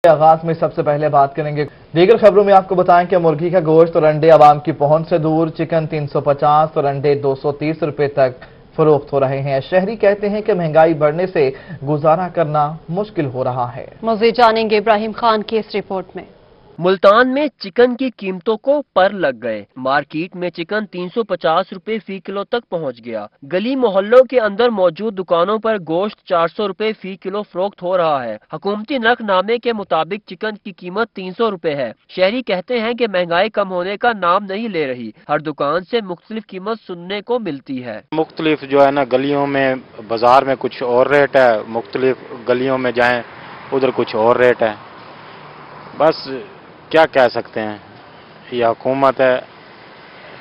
आगाज में सबसे पहले बात करेंगे। दीगर खबरों में आपको बताएं कि मुर्गी का गोश्त और अंडे आवाम की पहुंच से दूर। चिकन 350 और अंडे 230 रुपए तक फरोख्त हो रहे हैं। शहरी कहते हैं कि महंगाई बढ़ने से गुजारा करना मुश्किल हो रहा है। मज़ीद जानेंगे इब्राहिम खान की इस रिपोर्ट में। मुल्तान में चिकन की कीमतों को पर लग गए। मार्केट में चिकन 350 रुपए फी किलो तक पहुंच गया। गली मोहल्लों के अंदर मौजूद दुकानों पर गोश्त 400 रुपए फी किलो फरोख्त हो रहा है। हुकूमती नरखनामे के मुताबिक चिकन की कीमत 300 रुपए है। शहरी कहते हैं कि महंगाई कम होने का नाम नहीं ले रही। हर दुकान से मुख्तलिफ कीमत सुनने को मिलती है। मुख्तलिफ जो है ना, गलियों में बाजार में कुछ और रेट है, मुख्तलिफ गलियों में जाएं उधर कुछ और रेट है। बस क्या कह सकते हैं, ये हुकूमत है,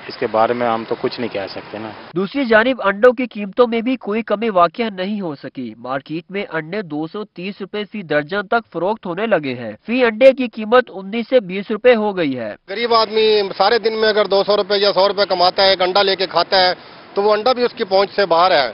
इसके बारे में हम तो कुछ नहीं कह सकते ना। दूसरी जानिब अंडों की कीमतों में भी कोई कमी वाक़या नहीं हो सकी। मार्केट में अंडे 230 रुपए फी दर्जन तक फरोख्त होने लगे हैं। फी अंडे की कीमत 19 से 20 रुपए हो गई है। गरीब आदमी सारे दिन में अगर 200 रुपए या 100 रुपए कमाता है, एक अंडा लेके खाता है, तो वो अंडा भी उसकी पहुंच से बाहर है।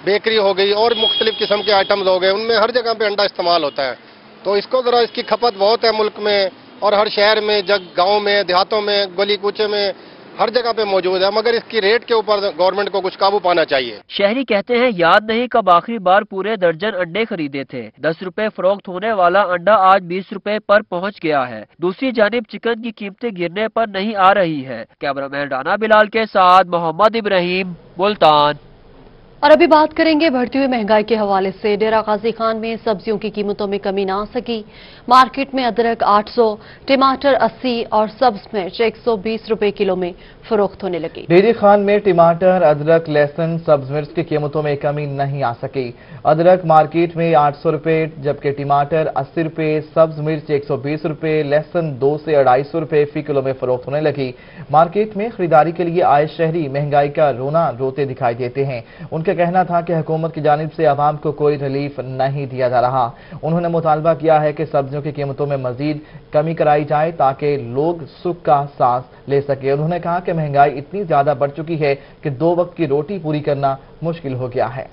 बेकरी हो गई और मुख्तलिफ किस्म के आइटम्स हो गए, उनमें हर जगह पे अंडा इस्तेमाल होता है। तो इसको जरा, इसकी खपत बहुत है मुल्क में और हर शहर में, गांव में, देहातों में, गली कूचे में, हर जगह पे मौजूद है। मगर इसकी रेट के ऊपर गवर्नमेंट को कुछ काबू पाना चाहिए। शहरी कहते हैं याद नहीं कब आखिरी बार पूरे दर्जन अंडे खरीदे थे। 10 रुपए फरोख्त होने वाला अंडा आज 20 रुपए पर पहुंच गया है। दूसरी जानिब चिकन की कीमतें गिरने पर नहीं आ रही है। कैमरामैन राना बिलाल के साथ मोहम्मद इब्राहिम, मुल्तान। और अभी बात करेंगे बढ़ती हुई महंगाई के हवाले से। डेरा गाजी खान में सब्जियों की कीमतों में कमी ना आ सकी। मार्केट में अदरक 800, टमाटर 80 और सब्ज मिर्च 120 रुपए किलो में फरोख्त होने लगी। डेरी खान में टमाटर, अदरक, लहसुन, सब्ज मिर्च की कीमतों में कमी नहीं आ सकी। अदरक मार्केट में 800 रुपए, जबकि टमाटर 80 रुपए, सब्ज मिर्च 120 रुपए, लहसुन 2 से 250 रुपए फी किलो में फरोख्त होने लगी। मार्केट में खरीदारी के लिए आए शहरी महंगाई का रोना रोते दिखाई देते हैं। उनका कहना था कि हुकूमत की जानिब से आवाम को कोई रिलीफ नहीं दिया जा रहा। उन्होंने मुतालबा किया है कि सब्जियों की कीमतों में मजीद कमी कराई जाए ताकि लोग सुख का सांस ले सके। उन्होंने कहा कि महंगाई इतनी ज्यादा बढ़ चुकी है कि 2 वक्त की रोटी पूरी करना मुश्किल हो गया है।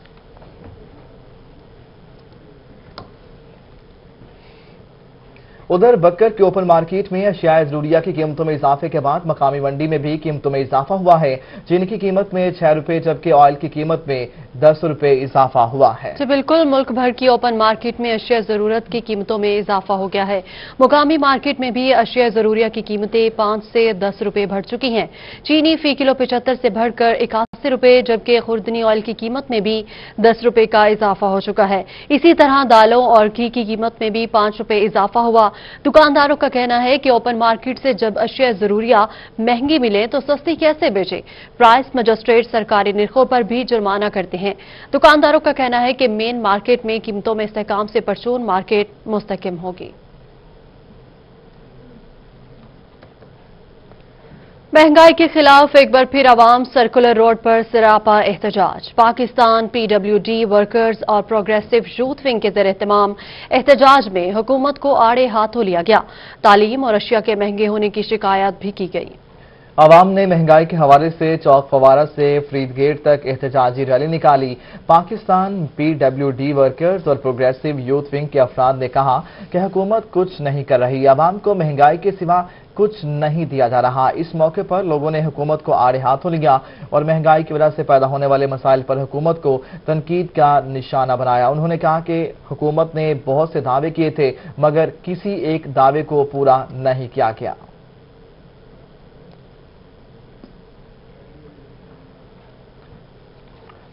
उधर बक्कर के ओपन मार्केट में अशियाए जरूरिया की कीमतों में इजाफे के बाद मकामी मंडी में भी कीमतों में इजाफा हुआ है। चीनी की कीमत में 6 रुपए, जबकि ऑयल की कीमत में 10 रुपए इजाफा हुआ है। जी बिल्कुल, मुल्क भर की ओपन मार्केट में अशिया जरूरत की कीमतों में इजाफा हो गया है। मुकामी मार्केट में भी अशिया जरूरिया की कीमतें 5 से 10 रुपए बढ़ चुकी हैं। चीनी फी किलो 75 से बढ़कर 81 रुपए, जबकि खुर्दनी ऑयल की कीमत में भी 10 रुपए का इजाफा हो चुका है। इसी तरह दालों और घी की कीमत में भी 5 रुपए इजाफा हुआ। दुकानदारों का कहना है कि ओपन मार्केट से जब अशिया जरूरिया महंगी मिले तो सस्ती कैसे बेचे। प्राइस मजिस्ट्रेट सरकारी निर्खों पर भी जुर्माना करते हैं। दुकानदारों का कहना है कि मेन मार्केट में कीमतों में इस्तेहकाम से परचून मार्केट मुस्तहकम होगी। महंगाई के खिलाफ एक बार फिर आवाम सर्कुलर रोड पर सरापा एहतजाज। पाकिस्तान PWD वर्कर्स और प्रोग्रेसिव यूथ विंग के ज़ेर-ए-एहतमाम एहतजाज में हुकूमत को आड़े हाथों लिया गया। तालीम और अशिया के महंगे होने की शिकायत भी की गई। आवाम ने महंगाई के हवाले से चौक फवारा से फरीद गेट तक एहतजाजी रैली निकाली। पाकिस्तान PWD वर्कर्स और प्रोग्रेसिव यूथ विंग के अफराद ने कहा कि हुकूमत कुछ नहीं कर रही, आवाम को महंगाई के सिवा कुछ नहीं दिया जा रहा। इस मौके पर लोगों ने हुकूमत को आड़े हाथों लिया और महंगाई की वजह से पैदा होने वाले मसाइल पर हुकूमत को तनकीद का निशाना बनाया। उन्होंने कहा कि हुकूमत ने बहुत से दावे किए थे मगर किसी एक दावे को पूरा नहीं किया गया।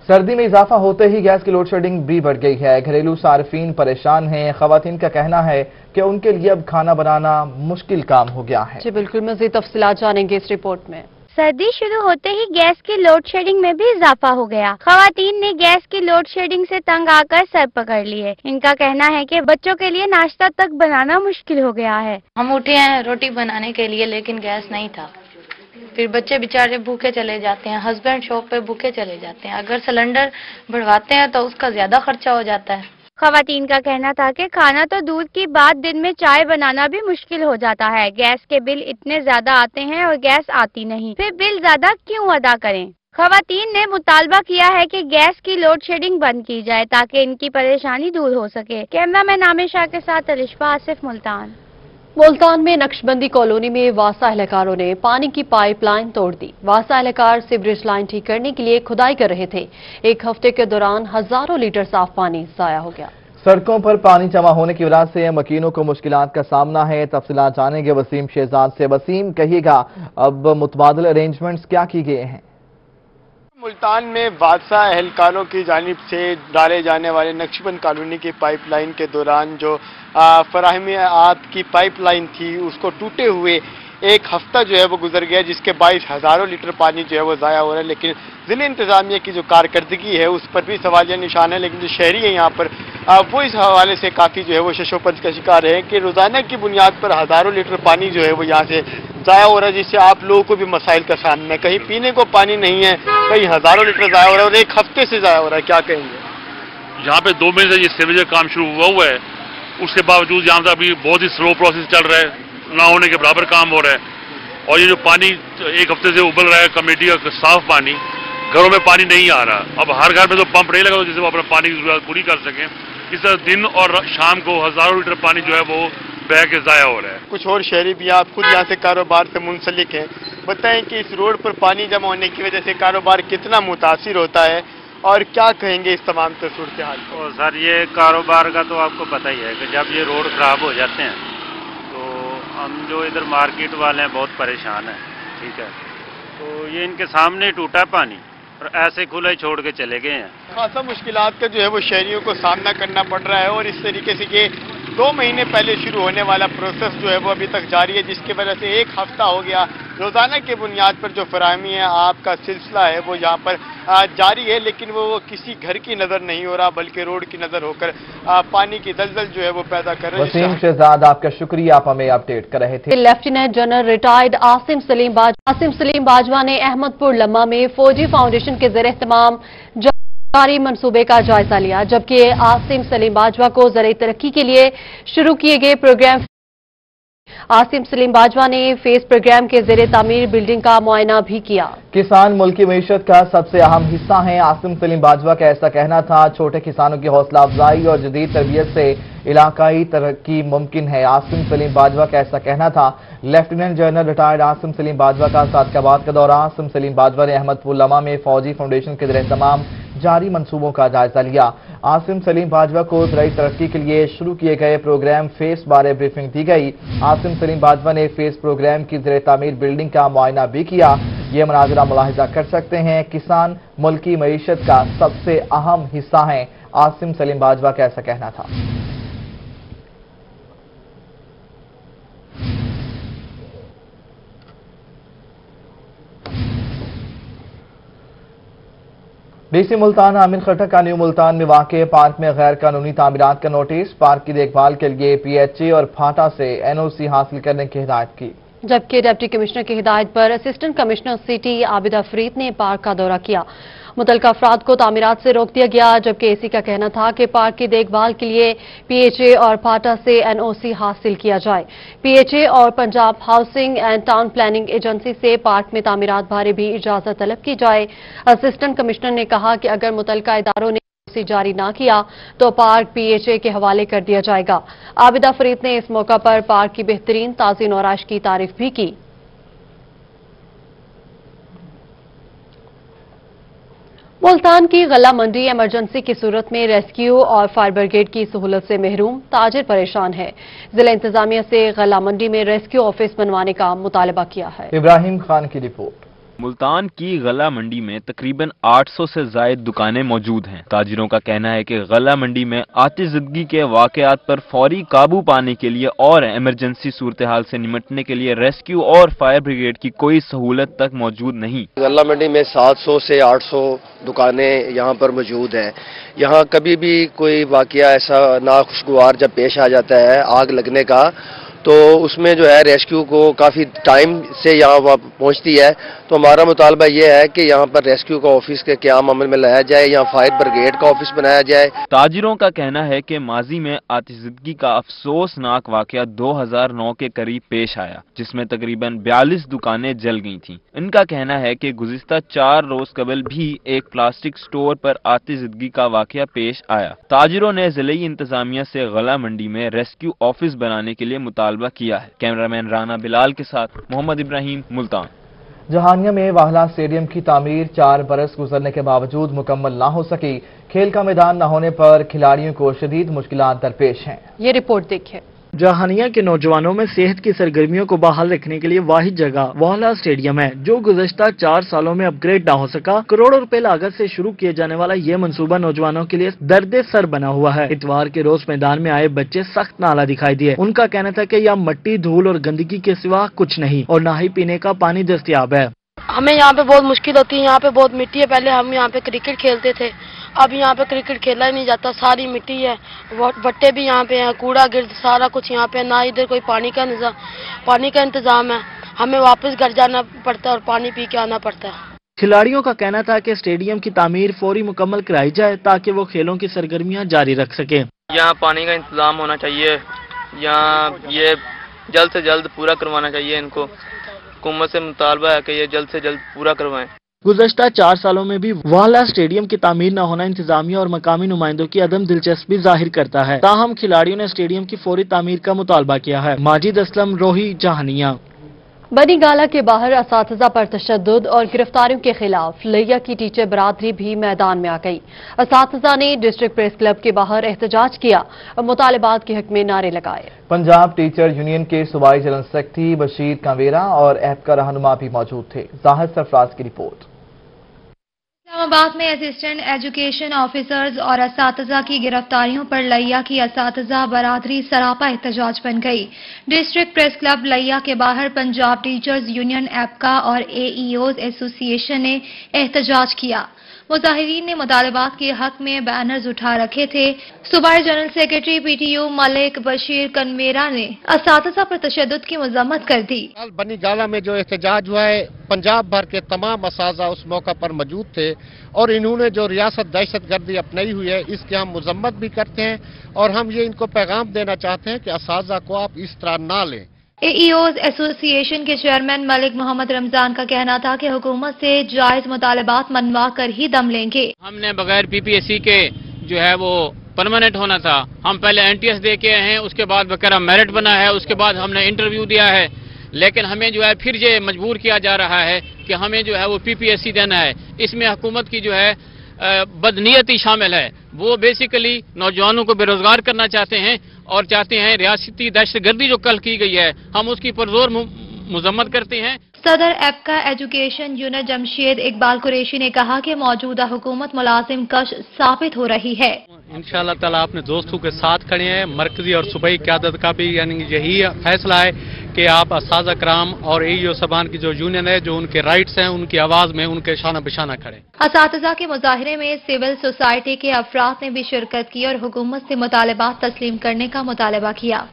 सर्दी में इजाफा होते ही गैस की लोड शेडिंग भी बढ़ गई है। घरेलू सार्फिन परेशान हैं। खवातीन का कहना है कि उनके लिए अब खाना बनाना मुश्किल काम हो गया है। जी बिल्कुल, मज़ीद तफसीलात जानेंगे इस रिपोर्ट में। सर्दी शुरू होते ही गैस की लोड शेडिंग में भी इजाफा हो गया। खवातीन ने गैस की लोड शेडिंग से तंग आकर सर पकड़ लिए। इनका कहना है कि बच्चों के लिए नाश्ता तक बनाना मुश्किल हो गया है। हम उठे हैं रोटी बनाने के लिए, लेकिन गैस नहीं था। फिर बच्चे बेचारे भूखे चले जाते हैं, हस्बैंड शॉप पे भूखे चले जाते हैं। अगर सिलेंडर बढ़वाते हैं तो उसका ज्यादा खर्चा हो जाता है। खवातीन का कहना था कि खाना तो दूर की बात, दिन में चाय बनाना भी मुश्किल हो जाता है। गैस के बिल इतने ज्यादा आते हैं और गैस आती नहीं, फिर बिल ज्यादा क्यों अदा करें। खवातीन ने मुतालबा किया है कि गैस की लोड शेडिंग बंद की जाए ताकि इनकी परेशानी दूर हो सके। कैमरामैन आमिर शाह के साथ अलिशफा आसिफ, मुल्तान। मुल्तान में नक्शबंदी कॉलोनी में वासा एहलकारों ने पानी की पाइपलाइन तोड़ दी। वासा एहलकार सीवरेज लाइन ठीक करने के लिए खुदाई कर रहे थे। एक हफ्ते के दौरान हजारों लीटर साफ पानी जाया हो गया। सड़कों पर पानी जमा होने की वजह से मकीनों को मुश्किलात का सामना है। तफसीलात जानेंगे वसीम शहजाद से। वसीम, कहिएगा अब मुतबादिल अरेंजमेंट्स क्या की गए हैं? मुल्तान में वासा एहलकारों की जानिब से डाले जाने वाले नक्शबंद कॉलोनी की पाइपलाइन के दौरान जो फराहमी आब की पाइपलाइन थी उसको टूटे हुए एक हफ्ता जो है वो गुजर गया, जिसके बाईस हजारों लीटर पानी जो है वो ज़ाया हो रहा है। लेकिन ज़िले इंतजामिया की जो कारकर्दगी है उस पर भी सवालिया निशान है। लेकिन जो शहरी है यहाँ पर वो इस हवाले से काफ़ी जो है वो शशोपंज का शिकार है कि रोज़ाना की बुनियाद पर हजारों लीटर पानी जो है वो यहाँ से ज़ाया हो रहा है, जिससे आप लोगों को भी मसाइल का सामना है। कहीं पीने को पानी नहीं है, कहीं हजारों लीटर ज़ाया हो रहा है और एक हफ्ते से ज़ाया हो रहा है। क्या कहेंगे? यहाँ पे 2 महीने से ये सीवरेज का काम शुरू हुआ है, उसके बावजूद यहाँ पे अभी बहुत ही स्लो प्रोसेस चल रहा है, ना होने के बराबर काम हो रहा है। और ये जो पानी एक हफ्ते से उबल रहा है कमेटी का साफ पानी, घरों में पानी नहीं आ रहा। अब हर घर में तो पंप नहीं लगा जिससे वो अपना पानी की जरूरत पूरी कर सकें। इस तरह दिन और शाम को हजारों लीटर पानी जो है वो बह के ज़ाया हो रहा है। कुछ और शहरी भी आप खुद यहाँ से कारोबार से मुंसलिक हैं, बताएं कि इस रोड पर पानी जमा होने की वजह से कारोबार कितना मुतासिर होता है और क्या कहेंगे इस तमाम सूरत हाल को? तो सर ये कारोबार का तो आपको पता ही है कि जब ये रोड खराब हो जाते हैं तो हम जो इधर मार्केट वाले हैं बहुत परेशान हैं। ठीक है, तो ये इनके सामने टूटा पानी और ऐसे खुला ही छोड़ के चले गए हैं। खासा मुश्किलात का जो है वो शहरियों को सामना करना पड़ रहा है और इस तरीके से ये 2 महीने पहले शुरू होने वाला प्रोसेस जो है वो अभी तक जारी है, जिसकी वजह से एक हफ्ता हो गया। रोजाना के बुनियाद पर जो फराहमी है आपका सिलसिला है वो यहाँ पर जारी है, लेकिन वो किसी घर की नजर नहीं हो रहा बल्कि रोड की नजर होकर पानी की दलदल जो है वो पैदा कर रहे हैं। वसीम शहजाद, आपका शुक्रिया, आप हमें अपडेट कर रहे थे। Lieutenant general retired Asim Salim Bajwa ने अहमदपुर लम्मा में फौजी फाउंडेशन के ज़रिए तमाम जारी मंसूबे का जायजा लिया, जबकि आसिम सलीम बाजवा को ज़राई तरक्की के लिए शुरू किए गए प्रोग्राम आसिम सलीम बाजवा ने फेस प्रोग्राम के ज़रिए तामीर बिल्डिंग का मुआयना भी किया। किसान मुल्क की मईशत का सबसे अहम हिस्सा हैं, आसिम सलीम बाजवा का ऐसा कहना था। छोटे किसानों की हौसला अफजाई और जदीद तरबियत से इलाकाई तरक्की मुमकिन है, आसिम सलीम बाजवा का ऐसा कहना था। Lieutenant general retired Asim Salim Bajwa का सादकाबाद का दौरा। आसिम सलीम बाजवा ने अहमदपुर लम्मा में फौजी फाउंडेशन के ज़रिए तमाम जारी मंसूबों का जायजा लिया। आसिम सलीम बाजवा को ज़राई तरक्की के लिए शुरू किए गए प्रोग्राम फेस बारे ब्रीफिंग दी गई। आसिम सलीम बाजवा ने फेस प्रोग्राम की ज़रिए तामीर बिल्डिंग का मुआयना भी किया। ये मनाज़िर मुलाहिजा कर सकते हैं, किसान मुल्क की मईशत का सबसे अहम हिस्सा हैं, आसिम सलीम बाजवा का ऐसा कहना था। डीसी मुल्तान आमिर खटक का न्यू मुल्तान में वाक़े पार्क में गैर कानूनी तामीरात का नोटिस। पार्क की देखभाल के लिए PHA और फाटा से NOC हासिल करने की हिदायत की, जबकि डिप्टी कमिश्नर की हिदायत पर assistant commissioner city Abida Farid ने पार्क का दौरा किया। मुतलका अफराद को तामीरात से रोक दिया गया, जबकि AC का कहना था कि पार्क की देखभाल के लिए PHA और फाटा से NOC हासिल किया जाए। PHA और Punjab housing and town planning agency से पार्क में तामीरात बारे भी इजाजत तलब की जाए। असिस्टेंट कमिश्नर ने कहा कि अगर मुतलका इदारों ने NOC जारी ना किया तो पार्क PHA के हवाले कर दिया जाएगा। आबिदा फरीद ने इस मौका पर पार्क की बेहतरीन ताज़ी नौराश की तारीफ भी की। मुल्तान की गला मंडी इमरजेंसी की सूरत में रेस्क्यू और फायर ब्रिगेड की सहूलत से महरूम, ताजिर परेशान है। जिला इंतजामिया से गला मंडी में रेस्क्यू ऑफिस बनवाने का मुतालबा किया है। इब्राहिम खान की रिपोर्ट। मुल्तान की गला मंडी में तकरीबन 800 से ज़ायद दुकानें मौजूद हैं। ताजिरों का कहना है कि गला मंडी में आतिशज़दगी के वाक़यात पर फौरी काबू पाने के लिए और इमरजेंसी सूरत हाल से निपटने के लिए रेस्क्यू और फायर ब्रिगेड की कोई सहूलत तक मौजूद नहीं। गला मंडी में 700 से 800 दुकानें यहाँ पर मौजूद हैं। यहाँ कभी भी कोई वाक़या ऐसा नाखुशगवार जब पेश आ जाता है आग लगने का, تو اس میں جو ہے ریسکیو کو کافی ٹائم سے یہاں پہنچتی ہے. تو ہمارا مطالبہ یہ ہے کہ یہاں پر ریسکیو کا آفس کے قیام عمل میں لایا جائے, یہاں فائر بریگیڈ کا آفس بنایا جائے. تاجروں کا کہنا ہے کہ ماضی میں آتش زدگی کا افسوسناک واقعہ 2009 کے قریب پیش آیا, جس میں تقریباً 42 دکانیں جل گئی تھیں. ان کا کہنا ہے کہ گزشتہ 4 روز قبل بھی ایک پلاسٹک سٹور پر آتش زدگی کا واقعہ پیش آیا. تاجروں نے ضلعی انتظامیہ سے غلہ منڈی میں ریسکیو آفس بنانے کے لیے مطالبہ کیا ہے. کیمرامین رانا بلال کے ساتھ محمد ابراہیم, ملتان. جہانیہ میں واہلا اسٹیڈیم کی تعمیر 4 برس گزرنے کے باوجود مکمل نہ ہو سکی. کھیل کا میدان نہ ہونے پر کھلاڑیوں کو شدید مشکلات درپیش ہیں. یہ رپورٹ دیکھیں. جہانیہ کے نوجوانوں میں صحت کی سرگرمیوں کو بحال رکھنے کے لیے واحد جگہ واہلا اسٹیڈیم ہے, جو گزشتہ 4 سالوں میں اپ گریڈ نہ ہو سکا. کروڑوں روپے لاگت سے شروع کیے جانے والا یہ منصوبہ نوجوانوں کے لیے درد سر بنا ہوا ہے. اتوار کے روز میدان میں آئے بچے سخت نالا دکھائی دیے. ان کا کہنا تھا کہ یہاں مٹی, دھول اور گندگی کے سوا کچھ نہیں اور نہ ہی پینے کا پانی دستیاب ہے. ہمیں یہاں پہ بہت مشکل ہوتی ہے, یہاں پہ بہت مٹی ہے. پہلے ہم یہاں پہ کرکٹ کھیلتے تھے, اب یہاں پہ کرکٹ کھیلا ہی نہیں جاتا, ساری مٹی ہے. بٹے بھی یہاں پہ ہیں, کوڑا گرد سارا کچھ یہاں پہ, نہ ادھر کوئی پانی کا انتظام ہے. ہمیں واپس گھر جانا پڑتا ہے اور پانی پی کے آنا پڑتا ہے. کھلاڑیوں کا کہنا تھا کہ اسٹیڈیم کی تعمیر فوری مکمل کرائی جائے تاکہ وہ کھیلوں کی سرگرمیاں جاری رکھ سکیں. یہاں پانی کا انتظام ہونا چاہیے, یہاں یہ جلد سے جلد پورا کروانا چاہیے. ان کو حکومت سے مطالبہ ہے کہ یہ جلد سے جلد پورا کروائیں. گزشتہ 4 سالوں میں بھی واہلا اسٹیڈیم کی تعمیر نہ ہونا انتظامیہ اور مقامی نمائندوں کی عدم دلچسپی ظاہر کرتا ہے. تاہم کھلاڑیوں نے اسٹیڈیم کی فوری تعمیر کا مطالبہ کیا ہے. ماجد اسلم, روہی, جہانیہ. بنی گالہ کے باہر اساتذہ پر تشدد اور گرفتاریوں کے خلاف لیا کی ٹیچر برادری بھی میدان میں آ گئی. اساتذہ نے ڈسٹرکٹ پریس کلب کے باہر احتجاج کیا اور مطالبات کے حق میں نعرے لگائے. پنجاب ٹیچر یونین کے صوبائی جنرل سیکرٹری بشیر کانویرا اور ایپ کا رہنما بھی موجود تھے. زاہد سرفراز کی رپورٹ. اسلام آباد میں اسسٹنٹ ایجوکیشن آفیسرز اور اساتذہ کی گرفتاریوں پر لیا کی اساتذہ برادری سراپا احتجاج بن گئی. ڈسٹرکٹ پریس کلب لیا کے باہر پنجاب ٹیچرز یونین ایپکا اور AEOs ایسوسی ایشن نے احتجاج کیا. مظاہرین نے مطالبات کے حق میں بینرز اٹھا رکھے تھے. صوبائی جنرل سیکرٹری PTU ملک بشیر کنویرا نے اساتذہ پر تشدد کی مذمت کر دی. بنی گالہ میں جو احتجاج ہوا ہے, پنجاب بھر کے تمام اساتذہ اس موقع پر موجود تھے اور انہوں نے جو ریاست دہشت گردی اپنائی ہوئی ہے اس کی ہم مذمت بھی کرتے ہیں اور ہم یہ ان کو پیغام دینا چاہتے ہیں کہ اساتذہ کو آپ اس طرح نہ لیں. AEOs ایسوسی ایشن کے چیئرمین ملک محمد رمضان کا کہنا تھا کہ حکومت سے جائز مطالبات منوا کر ہی دم لیں گے. ہم نے بغیر PPSC کے جو ہے وہ پرماننٹ ہونا تھا. ہم پہلے NTS دے کے ہیں, اس کے بعد بقرہ میرٹ بنا ہے, اس کے بعد ہم نے انٹرویو دیا ہے, لیکن ہمیں جو ہے پھر یہ مجبور کیا جا رہا ہے کہ ہمیں جو ہے وہ PPSC دینا ہے. اس میں حکومت کی جو ہے بدنیتی شامل ہے. وہ بیسیکلی نوجوانوں کو بے روزگار کرنا چاہتے ہیں اور چاہتے ہیں ریاستی دہشت گردی جو کل کی گئی ہے ہم اس کی پرزور مذمت کرتے ہیں. صدر ایپکا ایجوکیشن یونٹ جمشید اقبال قریشی نے کہا کہ موجودہ حکومت ملازم کش ثابت ہو رہی ہے. انشاءاللہ تعالیٰ اپنے دوستوں کے ساتھ کھڑے ہیں. مرکزی اور صوبائی قیادت کا بھی یعنی یہی فیصلہ ہے کہ آپ اساتذہ کرام اور AEO صاحبان کی جو یونین ہے, جو ان کے رائٹس ہیں, ان کی آواز میں ان کے شانہ بشانہ کھڑے. اساتذہ کے مظاہرے میں سول سوسائٹی کے افراد نے بھی شرکت کی اور حکومت سے مطالبات تسلیم کرنے کا مطالبہ کیا.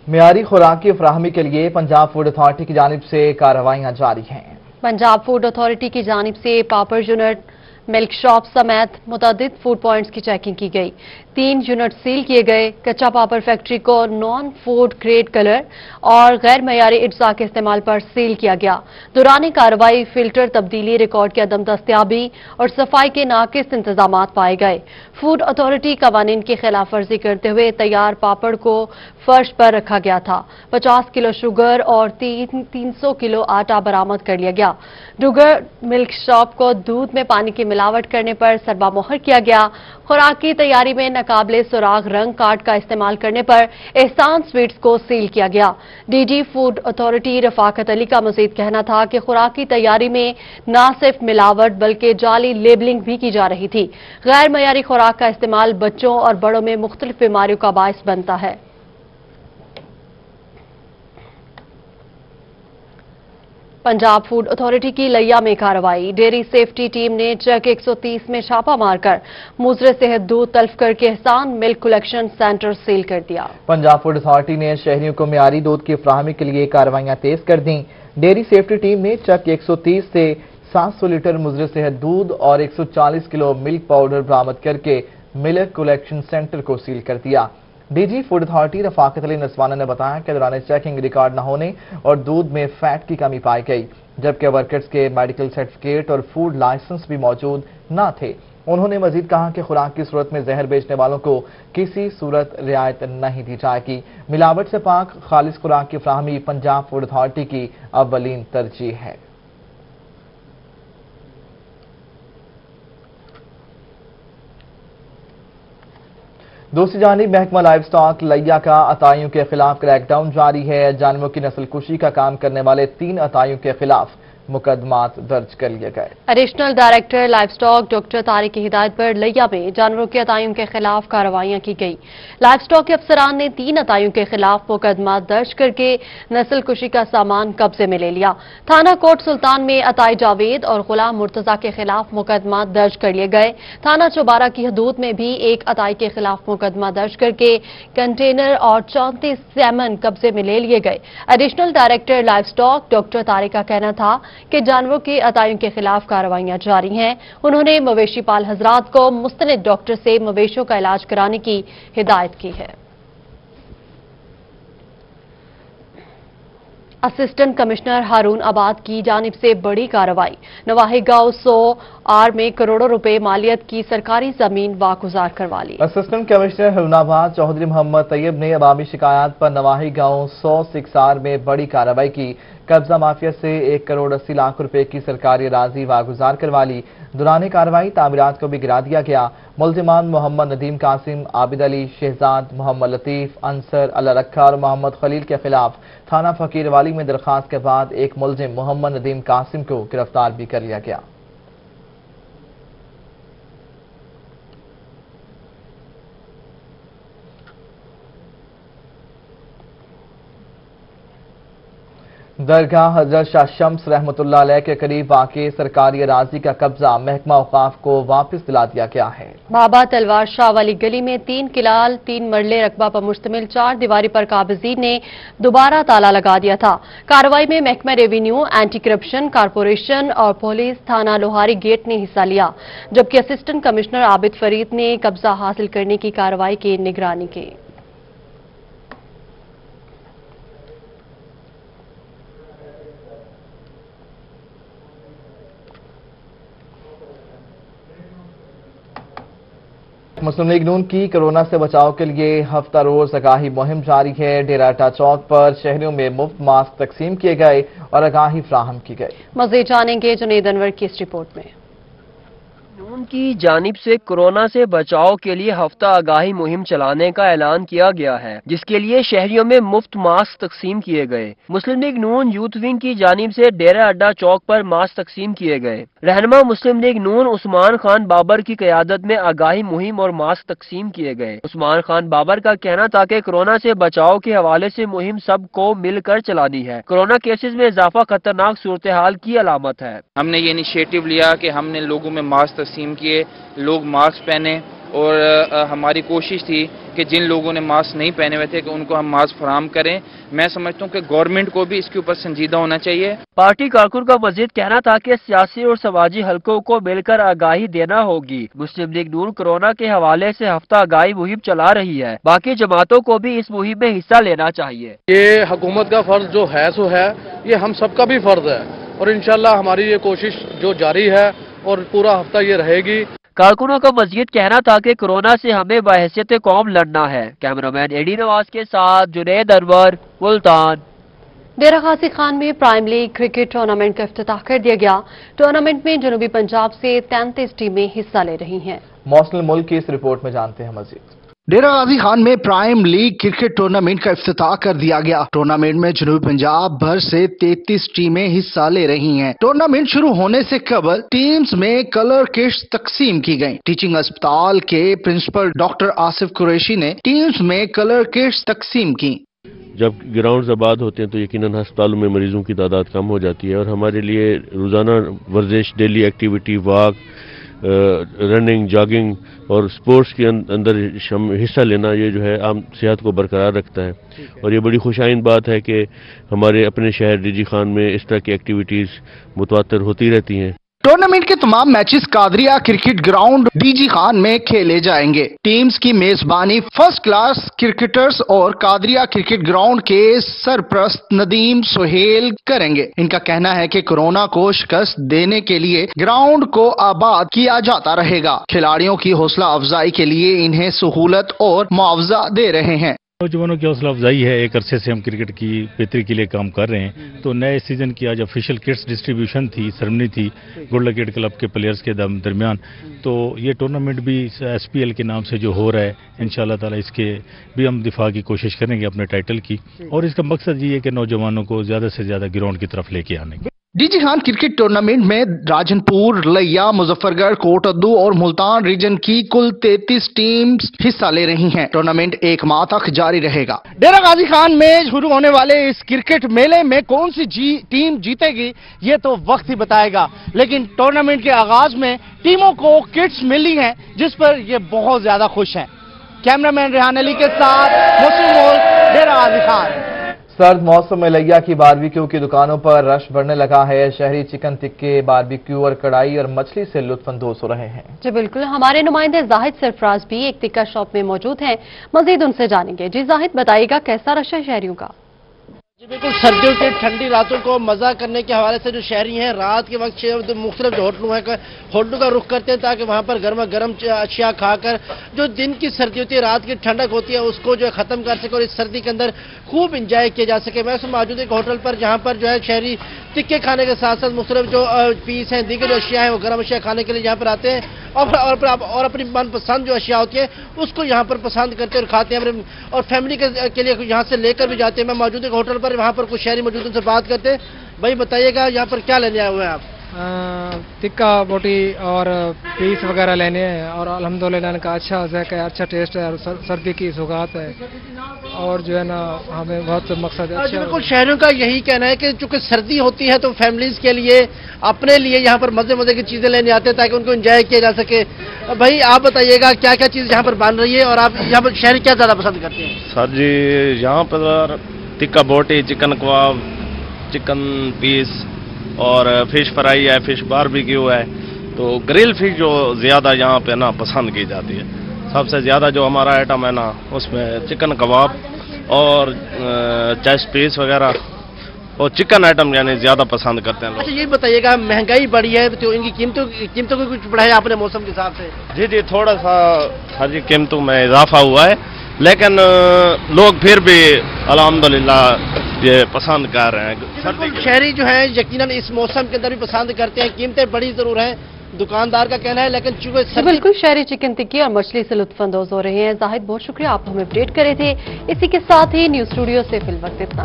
معیاری خوراک کی فراہمی کے لیے پنجاب فوڈ اتھارٹی کی جانب سے کارروائیاں جاری ہیں. پنجاب فوڈ اتھارٹی کی جانب سے پاپڑ یونٹ, ملک شاپ سمیت متعدد فوڈ پوائنٹس کی چیکنگ کی گئی. 3 یونٹ سیل کیے گئے. کچا پاپڑ فیکٹری کو نان فوڈ گریڈ کلر اور غیر معیاری اجزاء کے استعمال پر سیل کیا گیا. دوران کارروائی فلٹر تبدیلی, ریکارڈ کی عدم دستیابی اور صفائی کے ناقص انتظامات پائے گئے. فوڈ اتھارٹی قوانین کی خلاف ورزی کرتے ہوئے تیار پاپڑ کو فرش پر رکھا گیا تھا. 50 کلو شوگر اور 300 کلو آٹا برآمد کر لیا گیا. ڈوگر ملک شاپ کو دودھ میں پانی کی ملاوٹ کرنے پر سربا مہر کیا گیا. خوراک کی تیاری میں ناقابل سراغ رنگ کارڈ کا استعمال کرنے پر احسان سویٹس کو سیل کیا گیا. DG فوڈ اتھارٹی رفاقت علی کا مزید کہنا تھا کہ خوراک کی تیاری میں نہ صرف ملاوٹ بلکہ جعلی لیبلنگ بھی کی جا رہی تھی. غیر معیاری خوراک کا استعمال بچوں اور بڑوں میں مختلف بیماریوں کا باعث بنتا ہے. पंजाब फूड अथॉरिटी की लैया में कार्रवाई। डेयरी सेफ्टी टीम ने चक 130 में छापा मारकर मुजरे सेहत दूध तल्फ करके एहसान मिल्क कलेक्शन सेंटर सील कर दिया। पंजाब फूड अथॉरिटी ने शहरियों को मियारी दूध की फराहमी के लिए कार्रवाइयां तेज कर दी। डेयरी सेफ्टी टीम ने चक 130 से 700 लीटर मुजरे सेहत दूध और 140 किलो मिल्क पाउडर बरामद करके मिल्क कलेक्शन सेंटर को सील कर दिया। DG food authority Rafaqat Ali Naswana ने बताया कि दौरान चेकिंग रिकॉर्ड न होने और दूध में फैट की कमी पाई गई, जबकि वर्कर्स के मेडिकल सर्टिफिकेट और फूड लाइसेंस भी मौजूद न थे। उन्होंने मजीद कहा कि खुराक की सूरत में जहर बेचने वालों को किसी सूरत रियायत नहीं दी जाएगी। मिलावट से पाक खालिस खुराक की फराहमी पंजाब फूड अथॉरिटी की अव्वलीन तरजीह है। दूसरी जानिब महकमा लाइव स्टॉक लैया का अताइयों के खिलाफ क्रैकडाउन जारी है। जानवरों की नस्ल कुशी का काम करने वाले 3 अताइयों के खिलाफ मुकदमात दर्ज कर लिए गए। Additional director live stock doctor Tariq की हिदायत पर लैया में जानवरों के अताइयों के खिलाफ कार्रवाइयां की गई। लाइव स्टॉक के अफसरान ने 3 अताइयों के खिलाफ मुकदमा दर्ज करके नस्ल कुशी का सामान कब्जे में ले लिया। थाना कोट सुल्तान में अताई जावेद और गुलाम मुर्तजा के खिलाफ मुकदमा दर्ज कर लिए गए। थाना चौबारा की हदूद में भी एक अताई के खिलाफ मुकदमा दर्ज करके कंटेनर और 34 सैमन कब्जे में ले लिए गए। Additional director live stock doctor Tariq का कहना था कि जानवरों के अताइयों के खिलाफ कार्रवाइयां जारी हैं। उन्होंने मवेशी पाल हजरात को मुस्तनिद डॉक्टर से मवेशियों का इलाज कराने की हिदायत की है। असिस्टेंट कमिश्नर हारून आबाद की जानिब से बड़ी कार्रवाई। नवाही गांव 100 आर में करोड़ों रुपए मालियत की सरकारी जमीन वागुजार करवा ली। असिस्टेंट कमिश्नर हारून आबाद चौधरी मोहम्मद तैयब ने अवामी शिकायत पर नवाही गांव 100 आर में बड़ी कार्रवाई की। कब्जा माफिया से 1 करोड़ 80 लाख रुपए की सरकारी राजी वागुजार करवा ली। दौरान कार्रवाई तामीरात को भी गिरा दिया गया। मुल्जिमान मोहम्मद नदीम कासिम, आबिद अली, शहजाद, मोहम्मद लतीफ, अंसर, अल्लाह रखा और मोहम्मद खलील के खिलाफ थाना फकीर वाली में दरखास्त के बाद एक मुल्जिम मोहम्मद नदीम कासिम को गिरफ्तार भी कर लिया गया। दरगाह हजरत शाह शम्स रहमतुल्लाह अलैह के करीब वाक़े सरकारी अराजी का कब्जा महकमा औकाफ को वापस दिला दिया गया है। बाबा तलवार शाह वाली गली में 3 किलाल 3 मरले रकबा पर मुश्तमिल 4 दीवारी पर काबिजीन ने दोबारा ताला लगा दिया था। कार्रवाई में महकमा रेवेन्यू, एंटी करप्शन, कारपोरेशन और पुलिस थाना लोहारी गेट ने हिस्सा लिया, जबकि असिस्टेंट कमिश्नर आबिद फरीद ने कब्जा हासिल करने की कार्रवाई की निगरानी की। मुस्लिम लीग नून की कोरोना से बचाव के लिए हफ्ता रोज आगाही मुहिम जारी है। डेरा अड्डा चौक पर शहरियों में मुफ्त मास्क तकसीम किए गए और आगाही फ्राहम की गई। मज़ीद जानेंगे जुनैद अनवर की इस रिपोर्ट में। नून की जानिब से कोरोना से बचाव के लिए हफ्ता आगाही मुहिम चलाने का ऐलान किया गया है, जिसके लिए शहरियों में मुफ्त मास्क तकसीम किए गए। मुस्लिम लीग नून यूथ विंग की जानिब से डेरा अड्डा चौक पर मास्क तकसीम किए गए। रहनुमा मुस्लिम लीग नून उस्मान खान बाबर की क़यादत में आगाही मुहिम और मास्क तकसीम किए गए। उस्मान खान बाबर का कहना था कि कोरोना से बचाव के हवाले से मुहिम सबको मिलकर चलानी है। कोरोना केसेस में इजाफा खतरनाक सूरत हाल की अलामत है। हमने ये इनिशिएटिव लिया कि हमने लोगों में मास्क तकसीम किए, लोग मास्क पहने और हमारी कोशिश थी कि जिन लोगों ने मास्क नहीं पहने हुए थे कि उनको हम मास्क फराहम करें। मैं समझता हूँ कि गवर्नमेंट को भी इसके ऊपर संजीदा होना चाहिए। पार्टी कारकुन का मजीद कहना था कि सियासी और समाजी हलकों को मिलकर आगाही देना होगी। मुस्लिम लीग नून कोरोना के हवाले से हफ्ता आगाही मुहिम चला रही है, बाकी जमातों को भी इस मुहिम में हिस्सा लेना चाहिए। ये हुकूमत का फर्ज जो है सो है, ये हम सबका भी फर्ज है और इंशाल्लाह हमारी ये कोशिश जो जारी है और पूरा हफ्ता ये रहेगी। कारकुनों का मजीद कहना था कि कोरोना से हमें बहैसियत कौम लड़ना है। कैमरामैन एडी नवाज के साथ जुनैद अनवर, मुल्तान। डेरा गाजी खान में प्राइम लीग क्रिकेट टूर्नामेंट का इफ्तिताह कर दिया गया। टूर्नामेंट में जनूबी पंजाब से 33 टीमें हिस्सा ले रही हैं। मौसम मुल्क की इस रिपोर्ट में जानते हैं मजीद। डेरा गाजी खान में प्राइम लीग क्रिकेट टूर्नामेंट का इफ्तिताह कर दिया गया। टूर्नामेंट में जनूबी पंजाब भर से 33 टीमें हिस्सा ले रही हैं। टूर्नामेंट शुरू होने से कबल टीम्स में कलर किट्स तकसीम की गयी। टीचिंग अस्पताल के प्रिंसिपल डॉक्टर आसिफ कुरैशी ने टीम्स में कलर किट्स तकसीम की। जब ग्राउंड्स आबाद होते हैं तो यकीनन हस्पतालों में मरीजों की तादाद कम हो जाती है और हमारे लिए रोज़ाना वर्जिश, daily activity, walk, running, jogging और स्पोर्ट्स के अंदर हिस्सा लेना, ये जो है आम सेहत को बरकरार रखता है। और ये बड़ी खुशाइन बात है कि हमारे अपने शहर डीजी खान में इस तरह की एक्टिविटीज़ मुतवातर होती रहती हैं। टूर्नामेंट के तमाम matches Qadria cricket ground DG Khan में खेले जाएंगे। टीम्स की मेजबानी फर्स्ट क्लास क्रिकेटर्स और कादरिया क्रिकेट ग्राउंड के सरप्रस्त नदीम सुहेल करेंगे। इनका कहना है कि कोरोना को शिकस्त देने के लिए ग्राउंड को आबाद किया जाता रहेगा। खिलाड़ियों की हौसला अफजाई के लिए इन्हें सहूलत और मुआवजा दे रहे हैं। नौजवानों की हौसला अफजाई है। एक अरसे से हम क्रिकेट की बेहतरी के लिए काम कर रहे हैं। तो नए सीजन की आज ऑफिशियल किट्स डिस्ट्रीब्यूशन थी, सेरेमनी थी गुड क्रिकेट क्लब के प्लेयर्स के दरमियान। तो ये टूर्नामेंट भी SPL के नाम से जो हो रहा है, इंशाल्लाह ताला इसके भी हम दिफा की कोशिश करेंगे अपने टाइटल की। और इसका मकसद ये है कि नौजवानों को ज़्यादा से ज़्यादा ग्राउंड की तरफ लेके आने की। डीजी खान क्रिकेट टूर्नामेंट में राजनपुर, लैया, मुजफ्फरगढ़, कोटद्दू और मुल्तान रीजन की कुल 33 टीम्स हिस्सा ले रही हैं। टूर्नामेंट 1 माह तक जारी रहेगा। डेरा गाजी खान में शुरू होने वाले इस क्रिकेट मेले में कौन सी टीम जीतेगी ये तो वक्त ही बताएगा। लेकिन टूर्नामेंट के आगाज में टीमों को किट्स मिली हैं, जिस पर ये बहुत ज्यादा खुश हैं। कैमरामैन रेहान अली के साथ मुस्लिम मोल, डेरा गाजी खान। सर्द मौसम में लैया की बारबेक्यू की दुकानों पर रश बढ़ने लगा है। शहरी चिकन टिक्के, बारबेक्यू और कढ़ाई और मछली से लुत्फानंदोज हो रहे हैं। जी बिल्कुल, हमारे नुमाइंदे जाहिद सरफराज भी एक टिक्का शॉप में मौजूद हैं। मजीद उनसे जानेंगे। जी जाहिद, बताइएगा कैसा रश है शहरियों का? जी बिल्कुल, सर्दियों की ठंडी रातों को मजा करने के हवाले से जो शहरी हैं रात के वक्त मुख्तलिफ होटलों का रुख करते हैं ताकि वहां पर गर्मा गर्म अशिया खाकर जो दिन की सर्दी होती है, रात की ठंडक होती है, उसको जो है खत्म कर सके और इस सर्दी के अंदर खूब इंजॉय किया जा सके। मैं मौजूद एक होटल पर जहां पर जो है शहरी टिक्के खाने के साथ साथ मुख्तलिफ जो पीस हैं, दीगर जो अशिया हैं, वो गर्म अशिया खाने के लिए यहाँ पर आते हैं और अपनी मनपसंद जो अशिया होती है उसको यहाँ पर पसंद करते और खाते हैं और फैमिली के लिए यहाँ से लेकर भी जाते हैं। मैं मौजूद एक होटल पर, वहाँ पर कुछ शहरी मौजूद उनसे बात करते हैं। भाई बताइएगा यहाँ पर क्या लेने आए हुए हैं आप? टिक्का बोटी और पीस वगैरह लेने हैं और अल्हम्दुलिल्लाह का अच्छा टेस्ट है और सर्दी की सौगात है और जो है ना हमें बहुत मकसद है। अच्छा, बिल्कुल शहरों का यही कहना है कि चूंकि सर्दी होती है तो फैमिलीज के लिए, अपने लिए यहाँ पर मजे की चीजें लेने आते हैं ताकि उनको एंजॉय किया जा सके। भाई आप बताइएगा क्या क्या चीज यहाँ पर बन रही है और आप यहाँ पर शहरी क्या ज्यादा पसंद करते हैं? सर जी यहाँ पर टिक्का बोटी, चिकन कबाब, चिकन पीस और फिश फ्राई है, फिश बारबेक्यू है। तो ग्रिल फिश जो ज़्यादा यहाँ पे ना पसंद की जाती है। सबसे ज़्यादा जो हमारा आइटम है ना उसमें चिकन कबाब और चेस्ट पीस वगैरह और चिकन आइटम यानी ज़्यादा पसंद करते हैं लोग। अच्छा ये बताइएगा, महंगाई बढ़ी है तो इनकी कीमतों को कुछ बढ़ाया आपने मौसम के हिसाब से? जी थोड़ा सा हर जी कीमतों में इजाफा हुआ है, लेकिन लोग फिर भी अल्हम्दुलिल्लाह ये पसंद कर रहे हैं। शहरी जो है यकीनन इस मौसम के अंदर भी पसंद करते हैं। कीमतें बड़ी जरूर हैं, दुकानदार का कहना है, लेकिन चूंकि बिल्कुल शहरी चिकन टिक्की और मछली से लुत्फानंदोज हो रहे हैं। जाहिद बहुत शुक्रिया, आप हमें अपडेट करे थे। इसी के साथ ही न्यूज स्टूडियो से फिलहाल इतना।